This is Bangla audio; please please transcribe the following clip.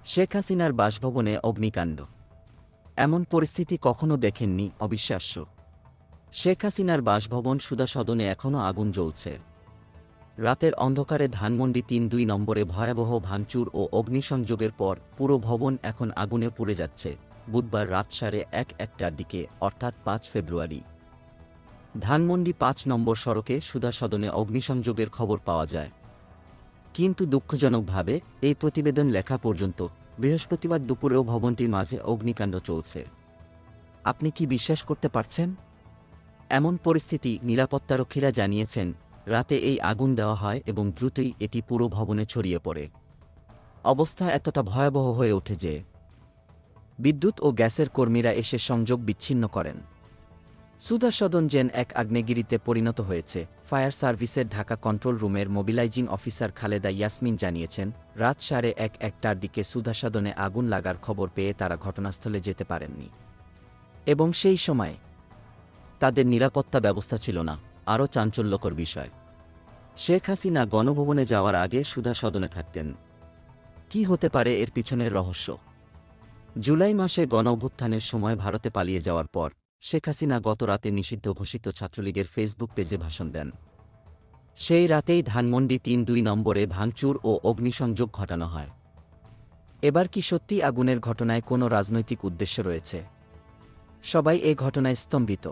শেখ হাসিনার বাসভবনে অগ্নিকাণ্ড। এমন পরিস্থিতি কখনো দেখেননি, অবিশ্বাস্য। শেখ হাসিনার বাসভবন সুধা সদনে এখনও আগুন জ্বলছে। রাতের অন্ধকারে ধানমন্ডি ৩-২ নম্বরে ভয়াবহ ভাঙচুর ও অগ্নিসংযোগের পর পুরো ভবন এখন আগুনে পুড়ে যাচ্ছে। বুধবার রাত ১:৩০টার দিকে, অর্থাৎ ৫ ফেব্রুয়ারি, ধানমন্ডি ৫ নম্বর সড়কে সুধা সদনে অগ্নিসংযোগের খবর পাওয়া যায়। কিন্তু দুঃখজনকভাবে এই প্রতিবেদন লেখা পর্যন্ত বৃহস্পতিবার দুপুরেও ভবনটির মাঝে অগ্নিকাণ্ড চলছে। আপনি কি বিশ্বাস করতে পারছেন? এমন পরিস্থিতি, নিরাপত্তারক্ষীরা জানিয়েছেন, রাতে এই আগুন দেওয়া হয় এবং দ্রুতই এটি পুরো ভবনে ছড়িয়ে পড়ে। অবস্থা এতটা ভয়াবহ হয়ে ওঠে যে বিদ্যুৎ ও গ্যাসের কর্মীরা এসে সংযোগ বিচ্ছিন্ন করেন। সুধা সদন যেন এক আগ্নেয়গিরিতে পরিণত হয়েছে। ফায়ার সার্ভিসের ঢাকা কন্ট্রোল রুমের মোবিলাইজিং অফিসার খালেদা ইয়াসমিন জানিয়েছেন, রাত ১:০১টার দিকে সুধা সদনে আগুন লাগার খবর পেয়ে তারা ঘটনাস্থলে যেতে পারেননি এবং সেই সময় তাদের নিরাপত্তা ব্যবস্থা ছিল না। আরও চাঞ্চল্যকর বিষয়, শেখ হাসিনা গণভবনে যাওয়ার আগে সুধা সদনে থাকতেন। কি হতে পারে এর পিছনের রহস্য? জুলাই মাসে গণঅভ্যুত্থানের সময় ভারতে পালিয়ে যাওয়ার পর শেখ হাসিনা গত রাতে নিষিদ্ধ ঘোষিত ছাত্রলীগের ফেসবুক পেজে ভাষণ দেন। সেই রাতেই ধানমন্ডি ৩-২ নম্বরে ভাঙচুর ও অগ্নিসংযোগ ঘটানো হয়। এবার কি সত্যি আগুনের ঘটনায় কোনো রাজনৈতিক উদ্দেশ্য রয়েছে? সবাই এ ঘটনায় স্তম্ভিত।